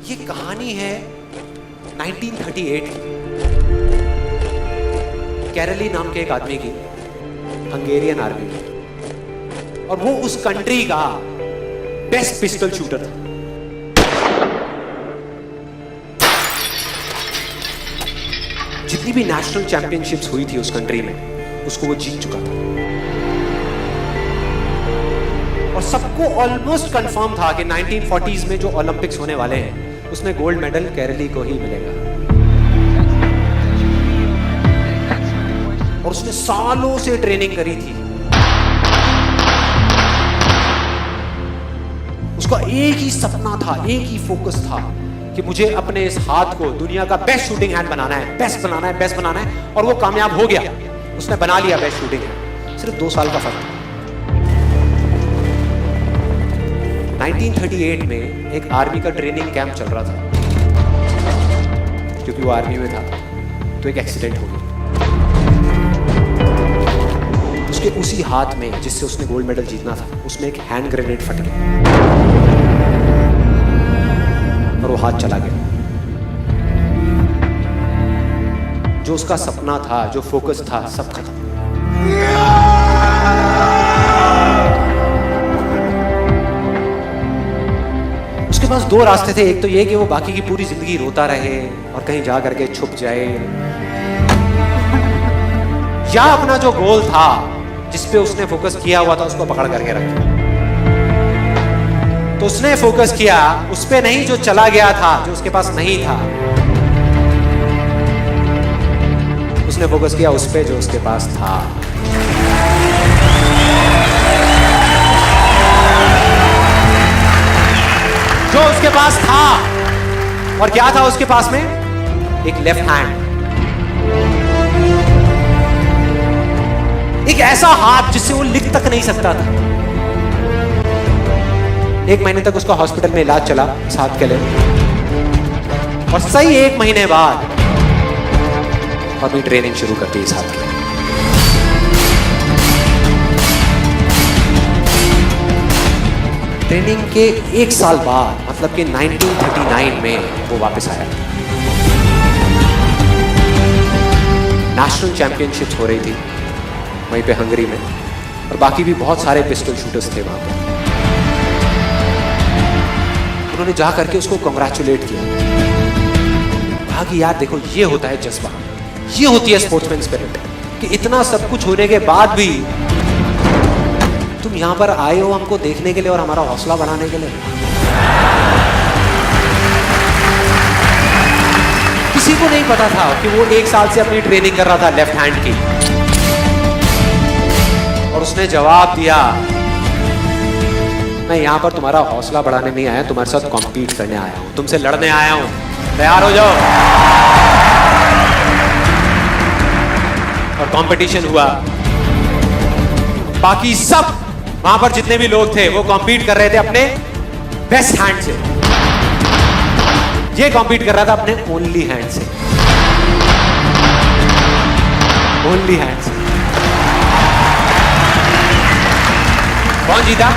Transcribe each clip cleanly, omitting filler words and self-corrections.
ये कहानी है 1938 कैरली नाम के एक आदमी की, हंगेरियन आर्मी में, और वो उस कंट्री का बेस्ट पिस्टल शूटर था। जितनी भी नेशनल चैंपियनशिप्स हुई थी उस कंट्री में, उसको वो जीत चुका था। और सबको ऑलमोस्ट कंफर्म था कि 1940s में जो ओलंपिक्स होने वाले हैं उसमें गोल्ड मेडल केरली को ही मिलेगा। और उसने सालों से ट्रेनिंग करी थी। उसका एक ही सपना था, एक ही फोकस था कि मुझे अपने इस हाथ को दुनिया का बेस्ट शूटिंग हैंड बनाना है, बेस्ट बनाना है, बेस्ट बनाना है। और वो कामयाब हो गया, उसने बना लिया बेस्ट शूटिंग हैंड। सिर्फ 2 साल का फर्क था। 1938 में एक आर्मी का ट्रेनिंग कैंप चल रहा था। क्योंकि वो आर्मी में था तो एक एक्सीडेंट हो गया। उसके उसी हाथ में जिससे उसने गोल्ड मेडल जीतना था, उसमें एक हैंड ग्रेनेड फट गया और वो हाथ चला गया। जो उसका सपना था, जो फोकस था, सब खत्म। उसके पास 2 रास्ते थे। एक तो ये कि वो बाकी की पूरी जिंदगी रोता रहे और कहीं जा करके छुप जाए, या अपना जो गोल था जिस पे उसने फोकस किया हुआ था उसको पकड़ करके रखे। तो उसने फोकस किया उस पे नहीं जो चला गया था, जो उसके पास नहीं था। उसने फोकस किया उस पे जो उसके पास था। जो उसके पास था। और क्या था उसके पास में? एक लेफ्ट हैंड, एक ऐसा हाथ जिससे वो लिख तक नहीं सकता था। 1 महीने तक उसका हॉस्पिटल में इलाज चला इस हाथ के लिए। और सही 1 महीने बाद अपनी ट्रेनिंग शुरू कर दी इस हाथ की। ट्रेनिंग के 1 साल बाद, मतलब कि 1939 में वो वापस आया। नेशनल चैंपियनशिप्स हो रही थी वहीं पे हंगरी में, और बाकी भी बहुत सारे पिस्टल शूटर्स थे वहां पे। उन्होंने जा करके उसको कांग्रेचुलेट किया। कहा कि यार देखो, ये होता है जज्बा, ये होती है स्पोर्ट्समैन स्पिरिट, कि इतना सब कुछ होने के बाद भी तुम यहां पर आए हो हमको देखने के लिए और हमारा हौसला बढ़ाने के लिए। किसी को नहीं पता था कि वो 1 साल से अपनी ट्रेनिंग कर रहा था लेफ्ट हैंड की। और उसने जवाब दिया, मैं यहां पर तुम्हारा हौसला बढ़ाने नहीं आया, तुम्हारे साथ कॉम्पीट करने आया हूं, तुमसे लड़ने आया हूं, तैयार हो जाओ। और कंपटीशन हुआ। बाकी सब वहां पर जितने भी लोग थे वो कॉम्पीट कर रहे थे अपने बेस्ट हैंड से। ये कॉम्पीट कर रहा था अपने ओनली हैंड से। ओनली हैंड से। कौन जीता?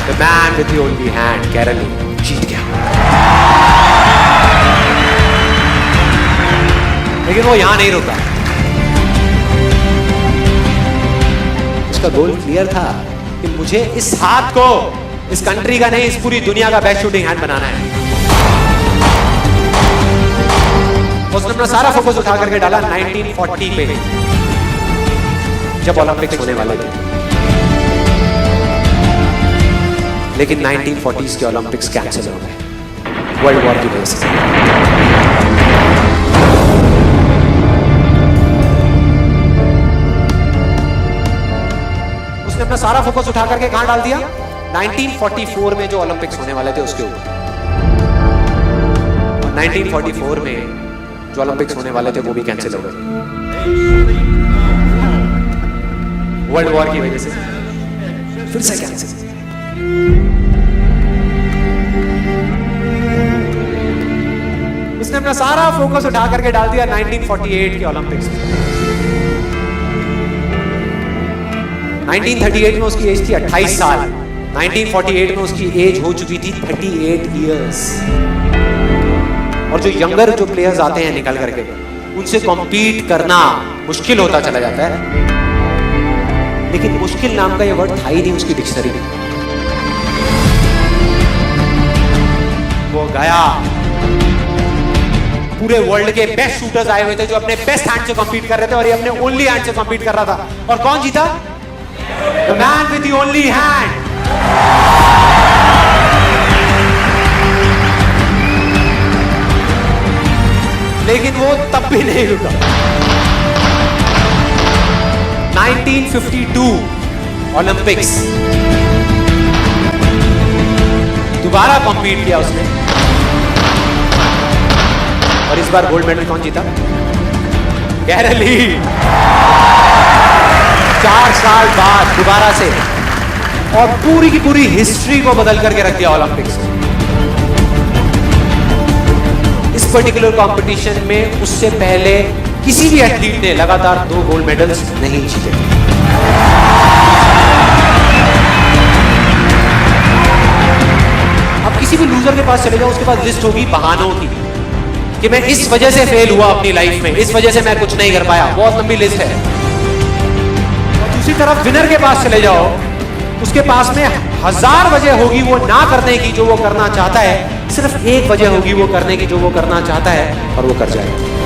The man with the only hand, केरली जीत गया। लेकिन वो यहां नहीं रुका। उसका गोल क्लियर था कि मुझे इस हाथ को इस कंट्री का नहीं, इस पूरी दुनिया का बेस्ट शूटिंग हैंड बनाना है। उसने अपना सारा फोकस उठा करके डाला 1940 पे, जब ओलंपिक्स होने वाले थे। लेकिन 1940s के ओलंपिक्स कैंसिल हो गए वर्ल्ड वॉर की वजह से। उसने अपना सारा फोकस उठा करके कहां डाल दिया? 1944 में जो ओलंपिक्स होने वाले थे उसके ऊपर। 1944 में जो ओलंपिक्स होने वाले थे वो भी कैंसिल हो गए वर्ल्ड वॉर की वजह से। फिर से कैंसिल। उसने अपना सारा फोकस उठा करके डाल दिया 1948 के ओलंपिक्स में। 1938 में उसकी एज थी 28 साल। 1948 में उसकी एज हो चुकी थी 38 इयर्स। और जो यंगर जो प्लेयर्स आते हैं निकल करके, उनसे कॉम्पीट करना मुश्किल होता चला जाता है। लेकिन मुश्किल नाम का ये वर्ड था ही नहीं उसकी डिक्शनरी में। वो गया, पूरे वर्ल्ड के बेस्ट शूटर्स आए हुए थे जो अपने बेस्ट हैंड से कॉम्पीट कर रहे थे, और ये अपने ओनली हैंड से कॉम्पीट कर रहा था। और कौन जीता? The man with the only hand. लेकिन वो तब भी नहीं रुका। 1952 ओलंपिक्स, दोबारा कॉम्पीट किया उसने, और इस बार गोल्ड मेडल कौन जीता? गैरल ली। 4 साल बाद दोबारा से, और पूरी की पूरी हिस्ट्री को बदल करके रख दिया ओलंपिक्स। इस पर्टिकुलर कंपटीशन में उससे पहले किसी भी एथलीट ने लगातार 2 गोल्ड मेडल्स नहीं जीते। अब किसी भी लूजर के पास चले जाओ, उसके पास लिस्ट होगी बहानों की कि मैं इस वजह से फेल हुआ अपनी लाइफ में, इस वजह से मैं कुछ नहीं कर पाया। बहुत लंबी लिस्ट है। और दूसरी तरफ विनर के पास चले जाओ, उसके पास में 1000 वजह होगी वो ना करने की जो वो करना चाहता है, सिर्फ एक वजह होगी वो करने की जो वो करना चाहता है, और वो कर जाएगा।